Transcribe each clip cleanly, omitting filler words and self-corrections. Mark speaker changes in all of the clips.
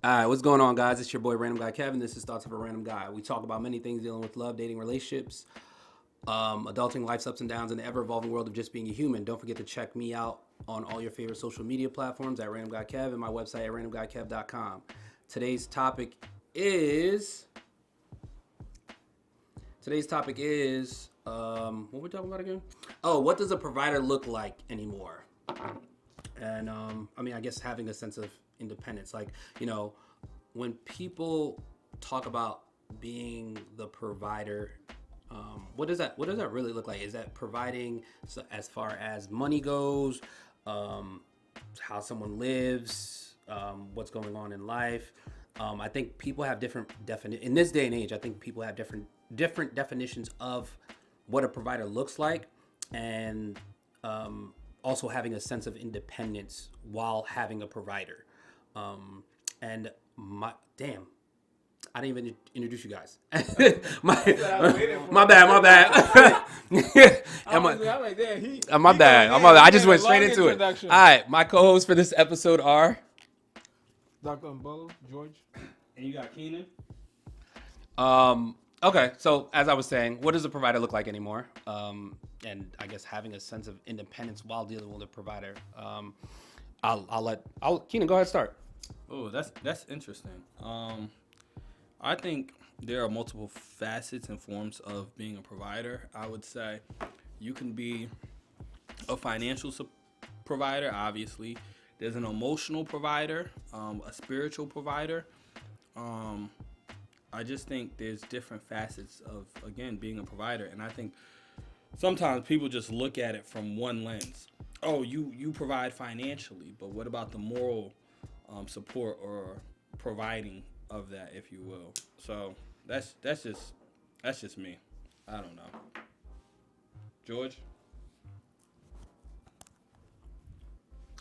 Speaker 1: All right, what's going on, guys? It's your boy Random Guy Kevin. This is Thoughts of a Random Guy. We talk about many things dealing with love, dating, relationships, adulting, life's ups and downs, and the ever-evolving world of just being a human. Don't forget to check me out on all your favorite social media platforms at Random Guy Kev and my website at randomguykev.com. Today's topic is what we talking about again? Oh, what does a provider look like anymore? And I guess having a sense of independence, like when people talk about being the provider, what does that really look like? Is that providing as far as money goes, how someone lives, what's going on in life? I think people have different in this day and age. I think people have different definitions of what a provider looks like, and also having a sense of independence while having a provider. And I didn't even introduce you guys. my bad. My bad. I just went straight into it. All right, my co-hosts for this episode are
Speaker 2: Dr. Umbrella, George.
Speaker 3: And you got Kenan.
Speaker 1: Okay, so as I was saying, what does a provider look like anymore? And I guess having a sense of independence while dealing with a provider. Kenan, go ahead, start.
Speaker 3: Oh, that's interesting. I think there are multiple facets and forms of being a provider. I would say you can be a financial provider, obviously. There's an emotional provider, a spiritual provider. I just think there's different facets of, again, being a provider. And I think sometimes people just look at it from one lens. Oh, you provide financially, but what about the moral support or providing of that, if you will? So that's just me. I don't know. George?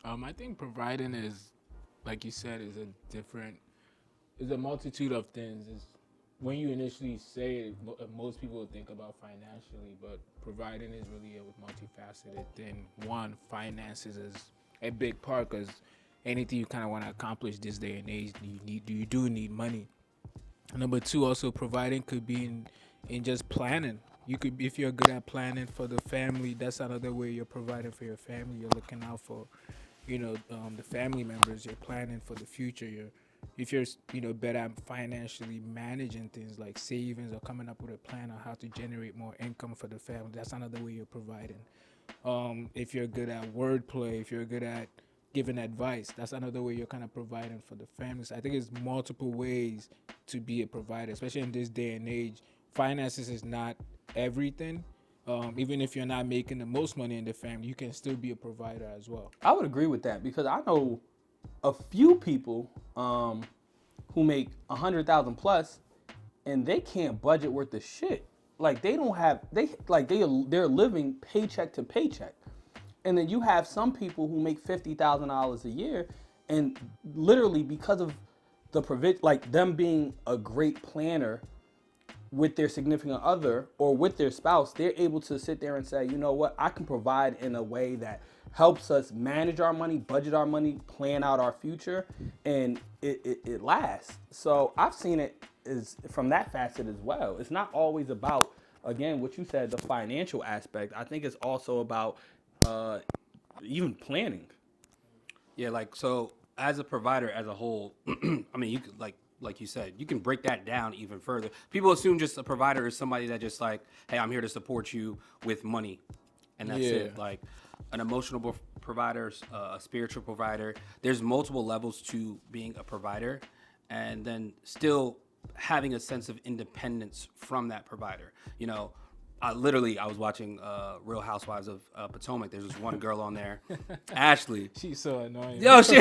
Speaker 2: I think providing is, like you said, is a multitude of things. It's, when you initially say it, most people think about financially, but providing is really a multifaceted thing. One, finances is a big part, because anything you kind of want to accomplish this day and age, you do need money. Number two, also providing could be in just planning. You could, if you're good at planning for the family, that's another way you're providing for your family. You're looking out for, the family members. You're planning for the future. If you're better at financially managing things like savings or coming up with a plan on how to generate more income for the family, that's another way you're providing. If you're good at wordplay, if you're good at giving advice, that's another way you're kind of providing for the families. I think it's multiple ways to be a provider, especially in this day and age. Finances is not everything. Even if you're not making the most money in the family, you can still be a provider as well.
Speaker 3: I would agree with that, because I know a few people who make 100,000 plus, and they can't budget worth of shit. Like they're living paycheck to paycheck. And then you have some people who make $50,000 a year, and literally because of the provision, like them being a great planner with their significant other or with their spouse, they're able to sit there and say, you know what, I can provide in a way that helps us manage our money, budget our money, plan out our future, and it lasts. So I've seen it is from that facet as well. It's not always about, again, what you said, the financial aspect. I think it's also about even planning.
Speaker 1: Yeah, so as a provider as a whole, you could like you said, you can break that down even further. People assume just a provider is somebody that just like, hey, I'm here to support you with money, and that's it. Like an emotional provider, a spiritual provider. There's multiple levels to being a provider, and then still having a sense of independence from that provider. I was watching Real Housewives of Potomac. There's this one girl on there, Ashley.
Speaker 2: She's so annoying.
Speaker 1: Yo, she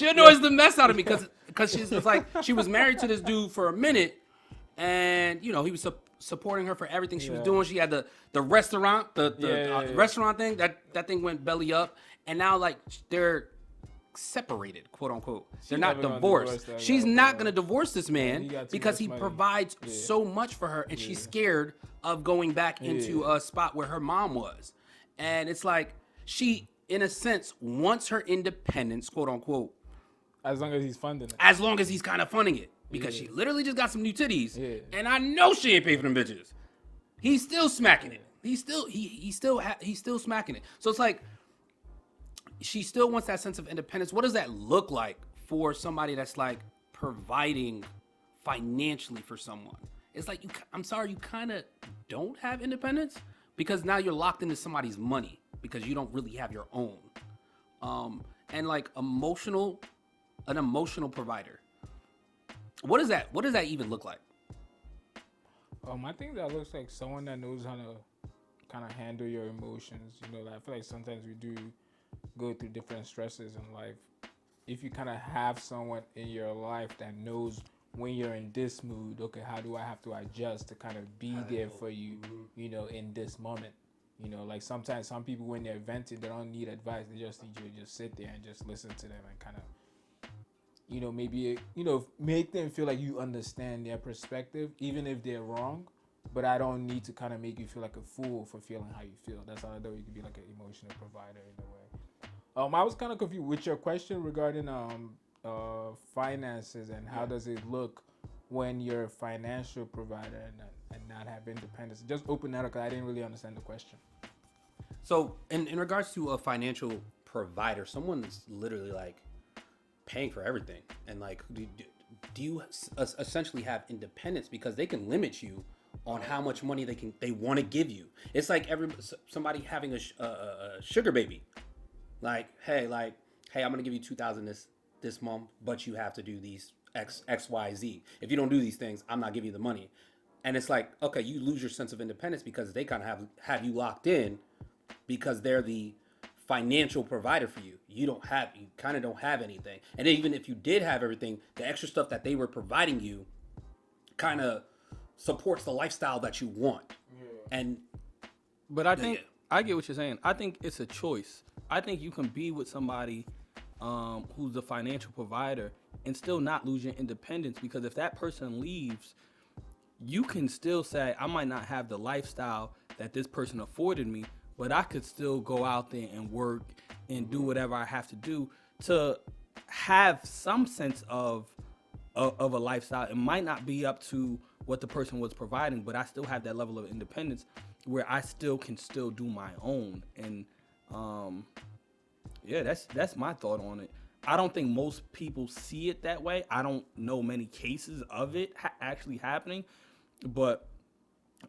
Speaker 1: annoys the mess out of me because she's like, she was married to this dude for a minute, and he was supporting her for everything she was doing. She had the restaurant, the restaurant thing that thing went belly up, and now like they're separated, quote unquote. They're not divorced. She's not gonna divorce this man because he provides so much for her, and she's scared of going back into a spot where her mom was. And it's like she, in a sense, wants her independence, quote unquote,
Speaker 2: As long as he's funding it.
Speaker 1: As long as he's kind of funding it. Because she literally just got some new titties. Yeah. And I know she ain't paid for them bitches. He's still smacking it. He's still smacking it. So it's like, she still wants that sense of independence. What does that look like for somebody that's like providing financially for someone? It's like, I'm sorry, you kind of don't have independence because now you're locked into somebody's money because you don't really have your own. And like an emotional provider. What does that even look like?
Speaker 2: I think that looks like someone that knows how to kind of handle your emotions. You know, like, I feel like sometimes we do go through different stresses in life. If you kind of have someone in your life that knows when you're in this mood, okay, how do I have to adjust to kind of be there for you, you know, in this moment? You know, like sometimes some people when they're venting, they don't need advice. They just need you to just sit there and just listen to them and kind of, you know, maybe, you know, make them feel like you understand their perspective, even if they're wrong. But I don't need to kind of make you feel like a fool for feeling how you feel. That's how I know you can be like an emotional provider in a way. I was kind of confused with your question regarding finances and how does it look when you're a financial provider and not have independence. Just open that up because I didn't really understand the question.
Speaker 1: So in regards to a financial provider, someone that's literally like paying for everything, and like do you essentially have independence because they can limit you on how much money they want to give you? It's like somebody having a sugar baby. Like, hey, I'm gonna give you $2,000 this month, but you have to do these X, Y, Z. If you don't do these things, I'm not giving you the money. And it's like, okay, you lose your sense of independence because they kind of have you locked in because they're the financial provider for you. You kind of don't have anything. And even if you did have everything, the extra stuff that they were providing you kind of supports the lifestyle that you want. Yeah.
Speaker 3: But I think I get what you're saying. I think it's a choice. I think you can be with somebody who's a financial provider and still not lose your independence, because if that person leaves, you can still say, I might not have the lifestyle that this person afforded me, but I could still go out there and work and do whatever I have to do to have some sense of a lifestyle. It might not be up to what the person was providing, but I still have that level of independence where I still can do my own. And yeah, that's my thought on it. I don't think most people see it that way. I don't know many cases of it actually happening, but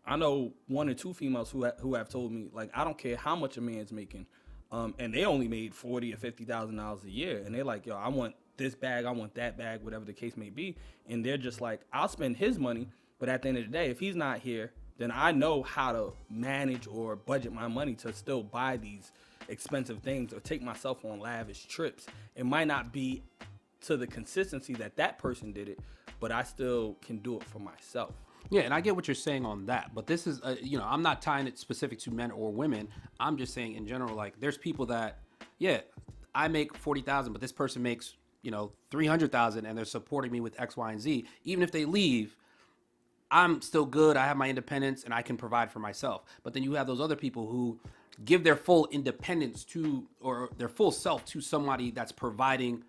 Speaker 3: I know one or two females who have told me, like, I don't care how much a man's making, and they only made $40,000 or $50,000 a year, and they're like, yo, I want this bag, I want that bag, whatever the case may be, and they're just like, I'll spend his money, but at the end of the day, if he's not here, then I know how to manage or budget my money to still buy these expensive things or take myself on lavish trips. It might not be to the consistency that person did it, but I still can do it for myself.
Speaker 1: Yeah, and I get what you're saying on that, but this is, I'm not tying it specific to men or women. I'm just saying in general, like, there's people that, yeah, I make $40,000, but this person makes, $300,000, and they're supporting me with X, Y, and Z. Even if they leave, I'm still good. I have my independence, and I can provide for myself. But then you have those other people who give their full independence to, or their full self to somebody that's providing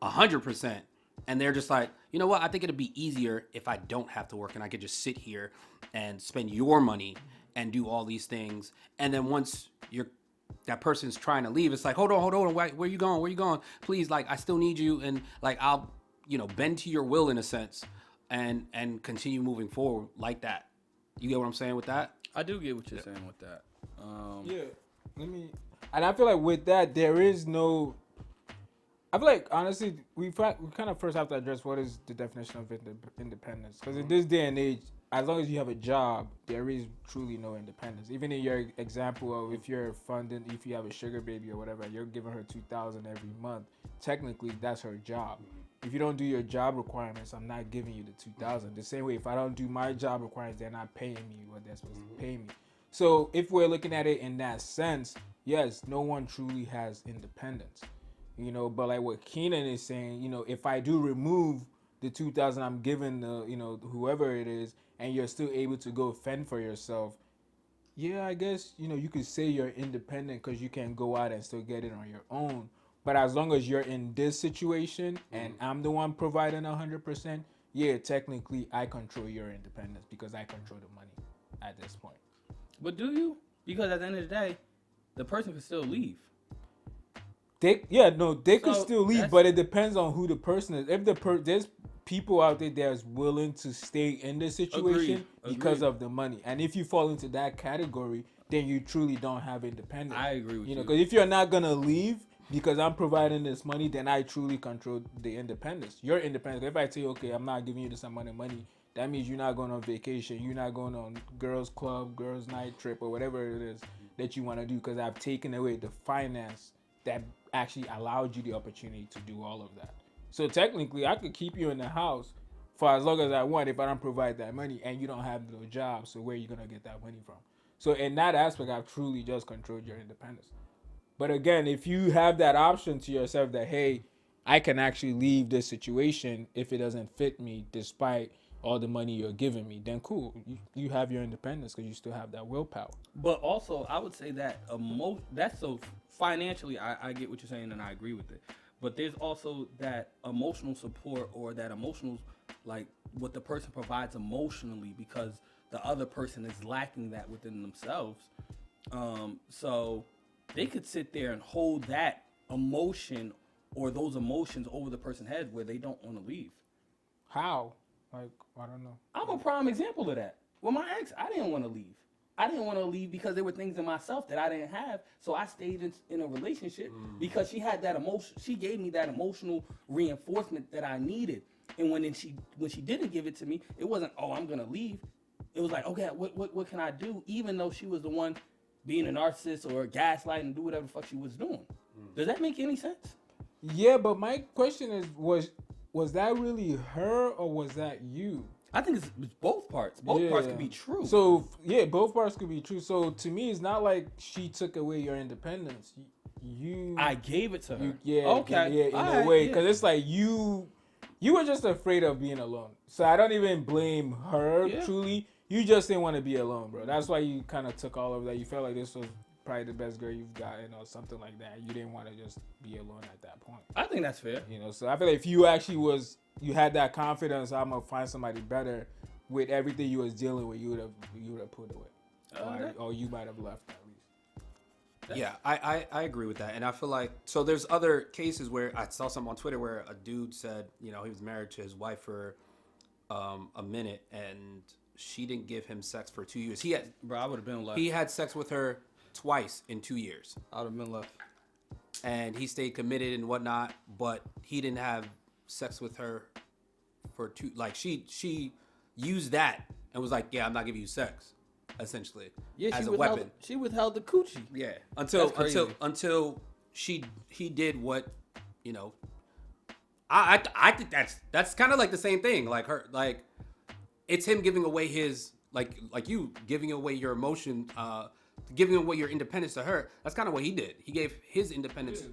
Speaker 1: 100%. And they're just like, you know what? I think it'd be easier if I don't have to work and I could just sit here and spend your money and do all these things. And then once that person's trying to leave, it's like, hold on. Where you going? Where you going? Please, like, I still need you. And like, I'll, bend to your will in a sense and continue moving forward like that. You get what I'm saying with that?
Speaker 3: I do get what you're saying with that.
Speaker 2: And I feel like with that, there is no, I feel like, honestly, we kind of first have to address what is the definition of independence. Because in this day and age, as long as you have a job, there is truly no independence. Even in your example of if you're funding, if you have a sugar baby or whatever, you're giving her $2,000 every month, technically that's her job. If you don't do your job requirements, I'm not giving you the $2,000. The same way, if I don't do my job requirements, they're not paying me what they're supposed to pay me. So if we're looking at it in that sense, yes, no one truly has independence. But like what Kenan is saying, if I do remove the $2,000 I'm giving whoever it is, and you're still able to go fend for yourself, yeah, I guess, you could say you're independent because you can go out and still get it on your own. But as long as you're in this situation and I'm the one providing 100%, yeah, technically I control your independence because I control the money at this point.
Speaker 3: But do you? Because at the end of the day, the person can still leave.
Speaker 2: They could
Speaker 3: So,
Speaker 2: still leave,
Speaker 3: that's-
Speaker 2: but it depends on who the person is. If there's people out there that's willing to stay in the situation because of the money, and if you fall into that category, then you truly don't have independence.
Speaker 3: I agree with you.
Speaker 2: Because if you're not gonna leave because I'm providing this money, then I truly control the independence. You're independent. If I tell you, okay, I'm not giving you this amount of money, that means you're not going on vacation. You're not going on girls' club, girls' night trip, or whatever it is that you want to do because I've taken away the finance that actually allowed you the opportunity to do all of that. So technically, I could keep you in the house for as long as I want if I don't provide that money and you don't have no job. So where are you going to get that money from? So in that aspect, I've truly just controlled your independence. But again, if you have that option to yourself that, hey, I can actually leave this situation if it doesn't fit me despite all the money you're giving me, then cool. You have your independence because you still have that willpower.
Speaker 3: But also, I would say that that's so financially, I get what you're saying and I agree with it. But there's also that emotional support or that emotional, like what the person provides emotionally because the other person is lacking that within themselves. So they could sit there and hold that emotion or those emotions over the person's head where they don't want to leave.
Speaker 2: How? Like, I don't know.
Speaker 3: I'm a prime example of that. With my ex, I didn't want to leave. I didn't want to leave because there were things in myself that I didn't have. So I stayed in a relationship because she had that emotion. She gave me that emotional reinforcement that I needed. And when she didn't give it to me, it wasn't, oh, I'm gonna leave. It was like, okay, what can I do? Even though she was the one being a narcissist or gaslighting and do whatever the fuck she was doing. Does that make any sense?
Speaker 2: Yeah, but my question is, was that really her or was that you?
Speaker 3: I think it's both parts. Both parts could be true.
Speaker 2: So yeah, both parts could be true. So to me, it's not like she took away your independence.
Speaker 3: I gave it to her.
Speaker 2: Okay. In a way, because it's like you were just afraid of being alone. So I don't even blame her.
Speaker 3: Yeah.
Speaker 2: Truly, you just didn't want to be alone, bro. That's why you kind of took all of that. You felt like this was probably the best girl you've gotten or something like that. You didn't want to just be alone at that point.
Speaker 3: I think that's fair.
Speaker 2: So I feel like if you actually you had that confidence, I'm gonna find somebody better with everything you was dealing with, you would have put away, or you might have left at least.
Speaker 1: Yeah, I agree with that, and I feel like so there's other cases where I saw something on Twitter where a dude said he was married to his wife for a minute and she didn't give him sex for 2 years.
Speaker 3: I would have been left.
Speaker 1: He had sex with her twice in 2 years.
Speaker 3: I would have been left.
Speaker 1: And he stayed committed and whatnot, but he didn't have sex with her for two. Like she used that and was like, "Yeah, I'm not giving you sex," essentially, as a weapon.
Speaker 3: She withheld the coochie.
Speaker 1: Yeah, until he did what, I think that's kind of like the same thing. Like it's him giving away his like you giving away your emotion. Giving away your independence to her, that's kind of what he did. He gave his independence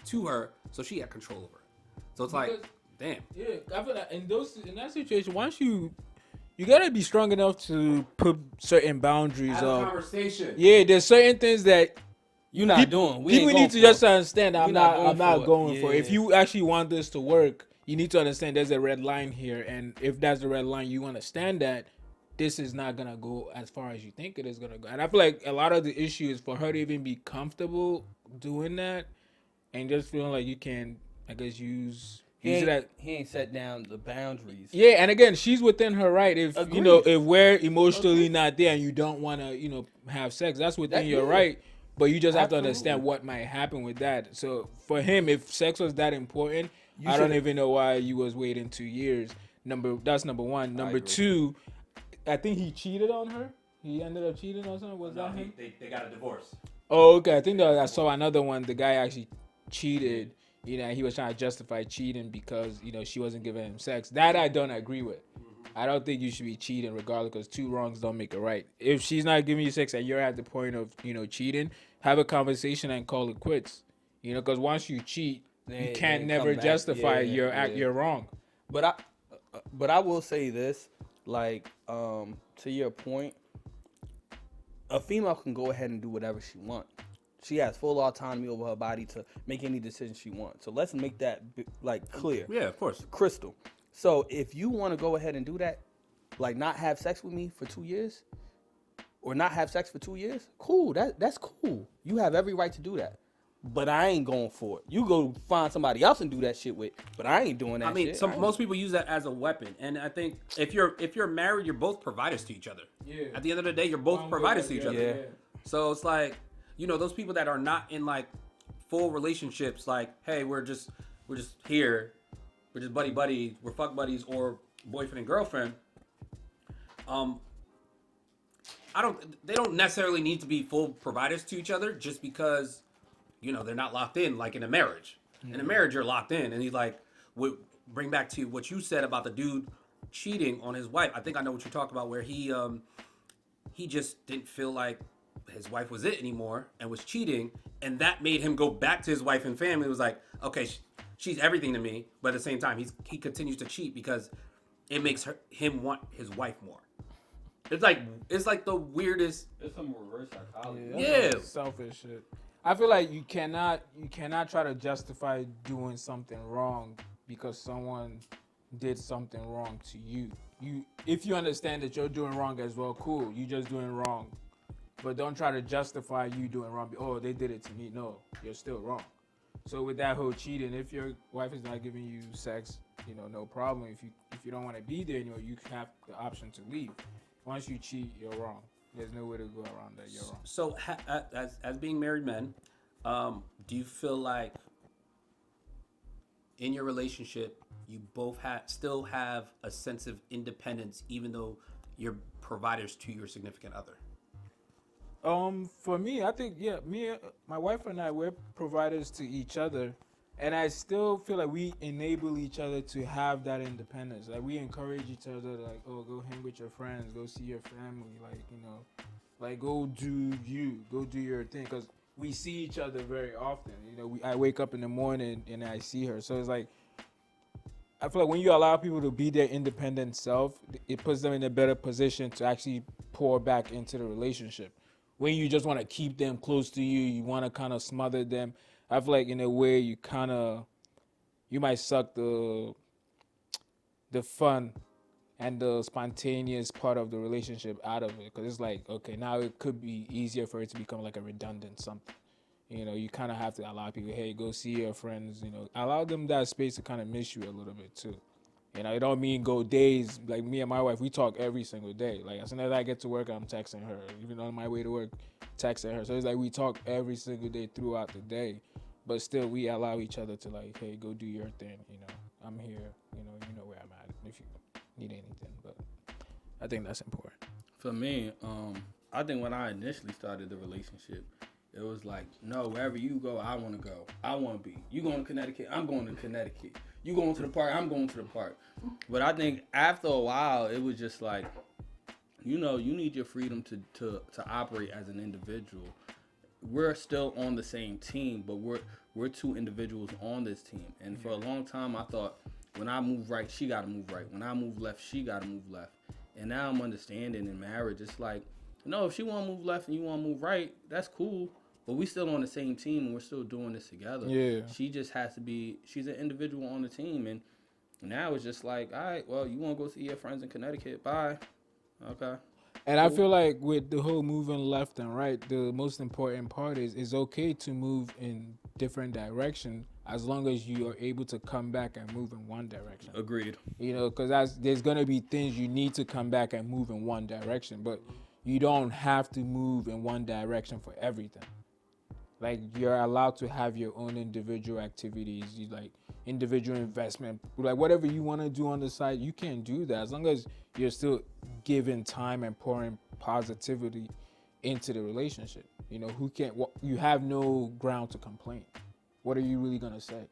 Speaker 1: to her, so she had control over it. So it's like, damn.
Speaker 2: Yeah, I feel like in that situation, once you gotta be strong enough to put certain boundaries
Speaker 1: Have a conversation.
Speaker 2: Yeah, there's certain things that
Speaker 3: you're not doing.
Speaker 2: People need to just understand that I'm not going for it.
Speaker 3: Yeah.
Speaker 2: If you actually want this to work, you need to understand there's a red line here, and if that's the red line, you understand that this is not gonna go as far as you think it is gonna go. And I feel like a lot of the issue is for her to even be comfortable doing that, and just feeling like you can, I guess, use that.
Speaker 3: He ain't set down the boundaries.
Speaker 2: Yeah, and again, she's within her right. If
Speaker 3: Agreed.
Speaker 2: If we're emotionally not there and you don't want to, have sex, that's within your right. But you just have to understand what might happen with that. So for him, if sex was that important, I don't even know why you was waiting 2 years. That's number one. Number two, I think he cheated on her. He ended up cheating or something. Was that him?
Speaker 1: They got a divorce.
Speaker 2: Oh, okay. I think that I saw another one. The guy actually cheated. He was trying to justify cheating because she wasn't giving him sex. That I don't agree with. I don't think you should be cheating regardless, because two wrongs don't make a right. If she's not giving you sex and you're at the point of cheating, have a conversation and call it quits. Because once you cheat, you can't never justify your act. You're wrong.
Speaker 3: But I will say this, like, to your point, a female can go ahead and do whatever she wants. She has full autonomy over her body to make any decision she wants. So let's make that like clear.
Speaker 1: Yeah, of course.
Speaker 3: Crystal. So if you want to go ahead and do that, like not have sex with me for 2 years, or not have sex for 2 years, cool. That's cool. You have every right to do that. But I ain't going for it. You go find somebody else and do that shit with. But I ain't doing that.
Speaker 1: I mean,
Speaker 3: shit.
Speaker 1: most people use that as a weapon, and I think if you're married, you're both providers to each other.
Speaker 2: Yeah.
Speaker 1: At the end of the day, you're both providers to each other.
Speaker 3: Yeah.
Speaker 1: So it's like, those people that are not in like full relationships, like, hey, we're just here, we're just buddy, we're fuck buddies, or boyfriend and girlfriend. They don't necessarily need to be full providers to each other just because, they're not locked in like in a marriage. Mm-hmm. In a marriage, you're locked in, and he's like, bring back to what you said about the dude cheating on his wife. I think I know what you're talking about, where he just didn't feel like his wife was it anymore and was cheating, and that made him go back to his wife and family. It was like, okay, she's everything to me, but at the same time, he continues to cheat because it makes him want his wife more. It's like the weirdest.
Speaker 3: It's some reverse psychology.
Speaker 1: Yeah.
Speaker 2: Selfish shit. I feel like you cannot try to justify doing something wrong because someone did something wrong to you. If you understand that you're doing wrong as well, cool. You just doing wrong. But don't try to justify you doing wrong. Oh, they did it to me. No, you're still wrong. So with that whole cheating, if your wife is not giving you sex, no problem. If you don't want to be there anymore, you have the option to leave. Once you cheat, you're wrong. There's no way to go around that. You're wrong.
Speaker 1: So as being married men, do you feel like in your relationship you both still have a sense of independence, even though you're providers to your significant other?
Speaker 2: For me, I think my wife and I, we're providers to each other, and I still feel like we enable each other to have that independence. Like we encourage each other, like, oh, go hang with your friends, go see your family, like go do your thing, because we see each other very often. I wake up in the morning and I see her, so it's like I feel like when you allow people to be their independent self, it puts them in a better position to actually pour back into the relationship. When you just want to keep them close to you, you want to kind of smother them. I feel like in a way you might suck the fun and the spontaneous part of the relationship out of it, because it's like, okay, now it could be easier for it to become like a redundant something. You kind of have to allow people, hey, go see your friends. Allow them that space to kind of miss you a little bit too. It don't mean go days. Like me and my wife, we talk every single day. Like as soon as I get to work, I'm texting her. Even on my way to work, texting her. So it's like we talk every single day throughout the day. But still, we allow each other to like, hey, go do your thing. I'm here. You know where I'm at if you need anything. But I think that's important.
Speaker 3: For me, I think when I initially started the relationship, it was like, no, wherever you go, I want to go. I want to be. You going to Connecticut, I'm going to Connecticut. You going to the park, I'm going to the park. But I think after a while, it was just like, you need your freedom to operate as an individual. We're still on the same team, but we're two individuals on this team. And for a long time, I thought when I move right, she got to move right. When I move left, she got to move left. And now I'm understanding in marriage, it's like, no, if she want to move left and you want to move right, that's cool. But we still on the same team and we're still doing this together.
Speaker 2: Yeah.
Speaker 3: She just has to be, she's an individual on the team. And now it's just like, all right, well, you want to go see your friends in Connecticut? Bye. Okay.
Speaker 2: And I feel like with the whole moving left and right, the most important part is it's okay to move in different directions as long as you are able to come back and move in one direction.
Speaker 3: Agreed.
Speaker 2: Because there's going to be things you need to come back and move in one direction, but you don't have to move in one direction for everything. Like, you're allowed to have your own individual activities, like individual investment, like whatever you want to do on the side, you can do that as long as you're still giving time and pouring positivity into the relationship. You have no ground to complain. What are you really going to say?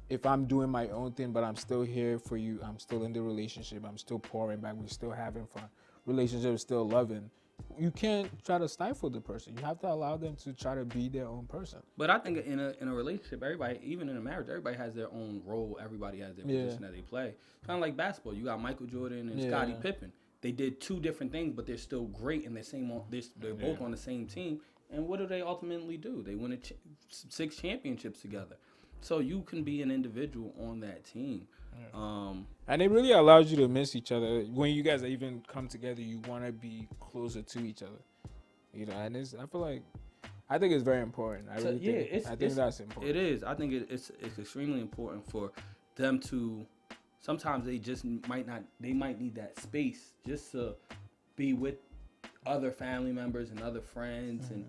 Speaker 2: If I'm doing my own thing, but I'm still here for you, I'm still in the relationship, I'm still pouring back, we're still having fun, relationship is still loving, you can't try to stifle the person. You have to allow them to try to be their own person.
Speaker 3: But I think in a relationship, everybody, even in a marriage, everybody has their own role. Everybody has their position that they play. Kind of like basketball. You got Michael Jordan and Scottie Pippen. They did two different things, but they're still great and they're both on the same team. And what do they ultimately do? They win 6 championships together. So you can be an individual on that team.
Speaker 2: And it really allows you to miss each other. When you guys even come together, you want to be closer to each other. You know, and I think it's very important. I think that's important.
Speaker 3: It is. I think it's extremely important for them to. Sometimes they just might not. They might need that space just to be with other family members and other friends, and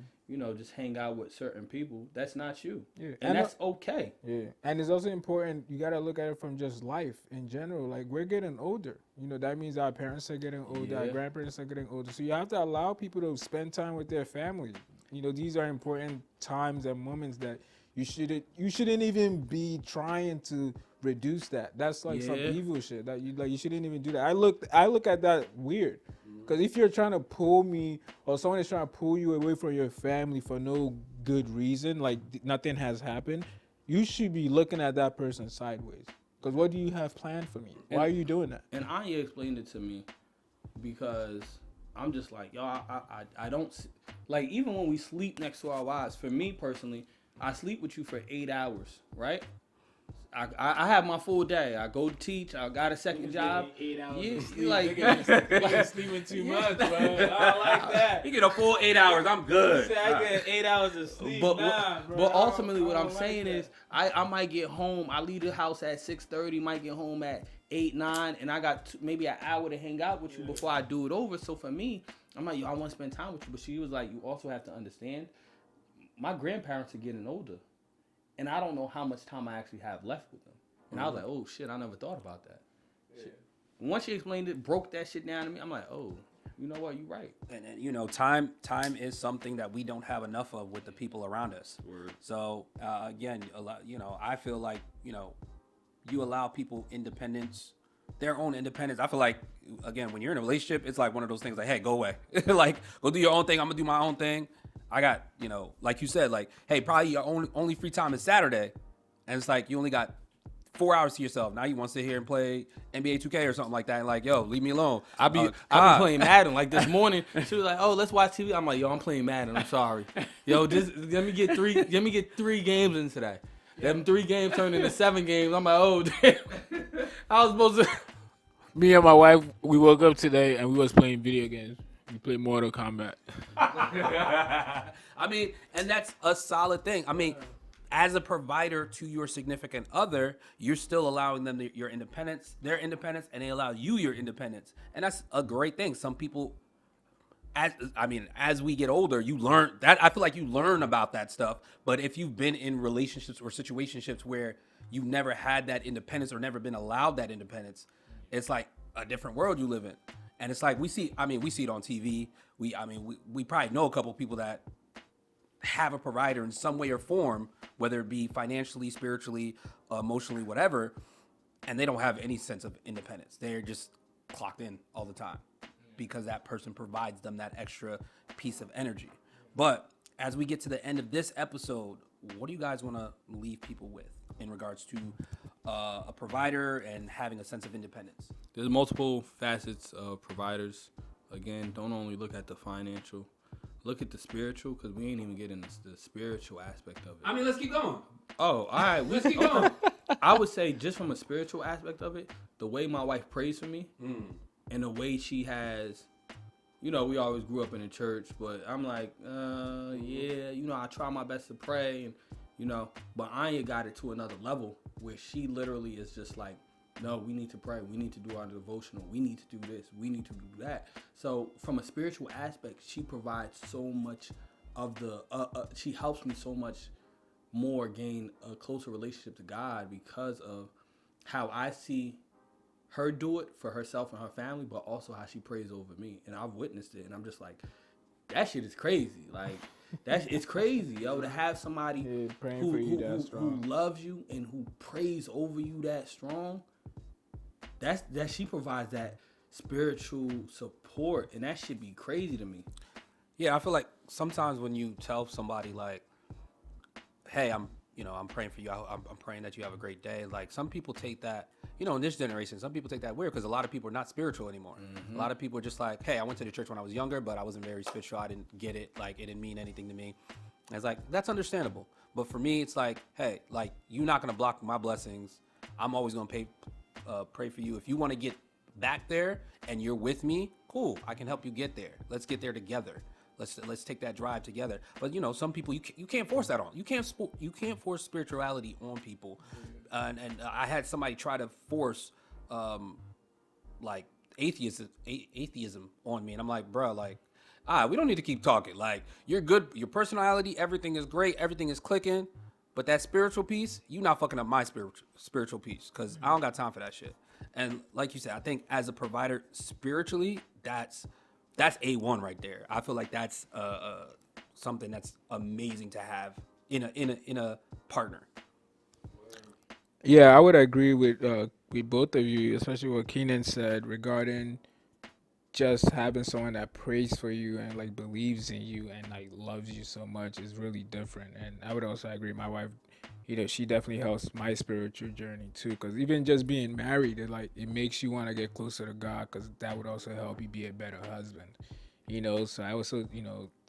Speaker 3: just hang out with certain people. That's not you. Yeah, and that's okay.
Speaker 2: Yeah, and it's also important. You gotta look at it from just life in general. Like, we're getting older. That means our parents are getting older. Our grandparents are getting older. So you have to allow people to spend time with their family. These are important times and moments that you shouldn't even be trying to reduce that. That's like some evil shit that you shouldn't even do that. I look at that weird. Because if you're trying to pull me, or someone is trying to pull you away from your family for no good reason, like nothing has happened, you should be looking at that person sideways. Because what do you have planned for me? Why are you doing that?
Speaker 3: And Anya explained it to me because I'm just like, yo, I don't, like, even when we sleep next to our wives, for me personally, I sleep with you for 8 hours, right? I have my full day. I go to teach. I got a second job.
Speaker 2: 8 hours
Speaker 3: yeah,
Speaker 2: of sleep.
Speaker 3: like
Speaker 2: sleeping too much, bro. I don't like that.
Speaker 1: You get a full 8 hours. I'm good.
Speaker 2: I get 8 hours of sleep.
Speaker 3: But ultimately, what I'm saying is, I might get home. I leave the house at 6:30. Might get home at 8, 9, and I got maybe an hour to hang out with you before I do it over. So for me, I'm like, yo, I want to spend time with you. But she was like, you also have to understand, my grandparents are getting older. And I don't know how much time I actually have left with them. And I was like, oh, shit, I never thought about that. Yeah. Once she explained it, broke that shit down to me, I'm like, oh, you know what, you're right.
Speaker 1: And time is something that we don't have enough of with the people around us. Word. So, again, I feel like, you allow people independence, their own independence. I feel like, again, when you're in a relationship, it's like one of those things like, hey, go away. Like, go do your own thing. I'm going to do my own thing. I got, like you said, like, hey, probably your only free time is Saturday. And it's like, you only got 4 hours to yourself. Now you want to sit here and play NBA 2K or something like that. And like, yo, leave me alone.
Speaker 3: I be playing Madden. Like this morning, she was like, oh, let's watch TV. I'm like, yo, I'm playing Madden. I'm sorry. Yo, just let me get 3 games in today. Them 3 games turned into 7 games. I'm like, oh, damn. I was supposed to.
Speaker 2: Me and my wife, we woke up today and we was playing video games. We played Mortal Kombat.
Speaker 1: I mean, and that's a solid thing. I mean, as a provider to your significant other, you're still allowing them your independence, their independence, and they allow you your independence. And that's a great thing. Some people, as we get older, you learn that. I feel like you learn about that stuff. But if you've been in relationships or situationships where you've never had that independence or never been allowed that independence, it's like a different world you live in. And it's like we see it on TV. We probably know a couple of people that have a provider in some way or form, whether it be financially, spiritually, emotionally, whatever, and they don't have any sense of independence. They're just clocked in all the time because that person provides them that extra piece of energy. But as we get to the end of this episode, what do you guys want to leave people with in regards to a provider and having a sense of independence?
Speaker 3: There's multiple facets of providers. Again, don't only look at the financial. Look at the spiritual, because we ain't even getting the spiritual aspect of it.
Speaker 1: I mean, let's keep going.
Speaker 3: Oh, all right.
Speaker 1: Let's keep going.
Speaker 3: I would say just from a spiritual aspect of it, the way my wife prays for me and the way she has, we always grew up in the church, but I'm like, I try my best to pray, and, but Anya got it to another level where she literally is just like, no, we need to pray. We need to do our devotional. We need to do this. We need to do that. So from a spiritual aspect, she provides so much of she helps me so much more gain a closer relationship to God because of how I see her do it for herself and her family, but also how she prays over me. And I've witnessed it, and I'm just like, that shit is crazy. Like, it's crazy, yo, to have somebody who loves you and who prays over you that strong. That she provides that spiritual support, and that should be crazy to me.
Speaker 1: Yeah, I feel like sometimes when you tell somebody like, hey, I'm I'm praying for you. I'm praying that you have a great day. Like some people take that, in this generation, some people take that weird because a lot of people are not spiritual anymore. A lot of people are just like, hey, I went to the church when I was younger, but I wasn't very spiritual. I didn't get it. Like it didn't mean anything to me. And it's like, that's understandable. But for me, it's like, hey, like you're not going to block my blessings. I'm always going to pray for you. If you want to get back there and you're with me, cool. I can help you get there. Let's get there together. Let's take that drive together. But some people you can't force that on. You can't force spirituality on people. And I had somebody try to force like atheism on me, and I'm like, bro, like, we don't need to keep talking. Like, you're good. Your personality, everything is great. Everything is clicking. But that spiritual piece, you not fucking up my spiritual piece because I don't got time for that shit. And like you said, I think as a provider spiritually, that's A1 right there. I feel like that's something that's amazing to have in a partner.
Speaker 2: Yeah, I would agree with both of you, especially what Kenan said regarding just having someone that prays for you and like believes in you and like loves you so much is really different. And I would also agree. My wife, she definitely helps my spiritual journey too. Because even just being married, it makes you want to get closer to God. Because that would also help you be a better husband. So I also,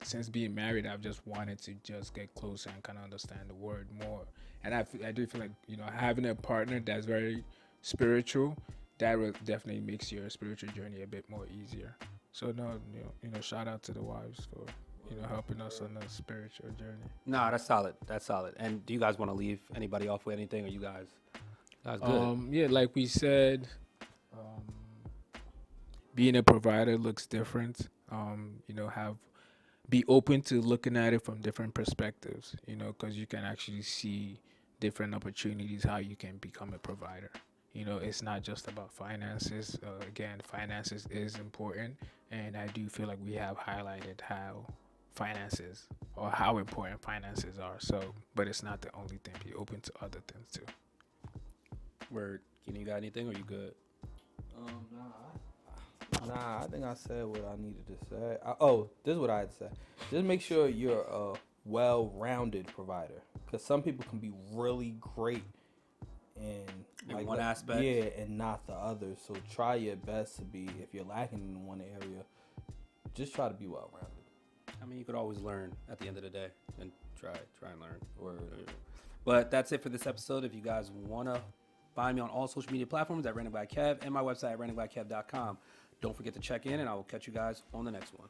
Speaker 2: since being married, I've just wanted to just get closer and kind of understand the word more. And I do feel like, having a partner that's very spiritual, that definitely makes your spiritual journey a bit more easier. So no, shout out to the wives for, helping us on the spiritual journey.
Speaker 1: Nah, that's solid. That's solid. And do you guys want to leave anybody off with anything, or you guys good?
Speaker 2: Yeah, like we said, being a provider looks different. Be open to looking at it from different perspectives, because you can actually see different opportunities how you can become a provider. It's not just about finances. Again, finances is important, and I do feel like we have highlighted how important finances are. So, but it's not the only thing. Be open to other things too.
Speaker 1: Word. Can you got anything, or you good?
Speaker 3: Nah, I think I said what I needed to say. This is what I had to say. Just make sure you're a well-rounded provider, because some people can be really great in
Speaker 1: one aspect,
Speaker 3: and not the other. So try your best to be. If you're lacking in one area, just try to be well-rounded.
Speaker 1: I mean, you could always learn at the end of the day, and try and learn. But that's it for this episode. If you guys wanna find me on all social media platforms at Random by Kev and my website at randombykev.com. Don't forget to check in, and I will catch you guys on the next one.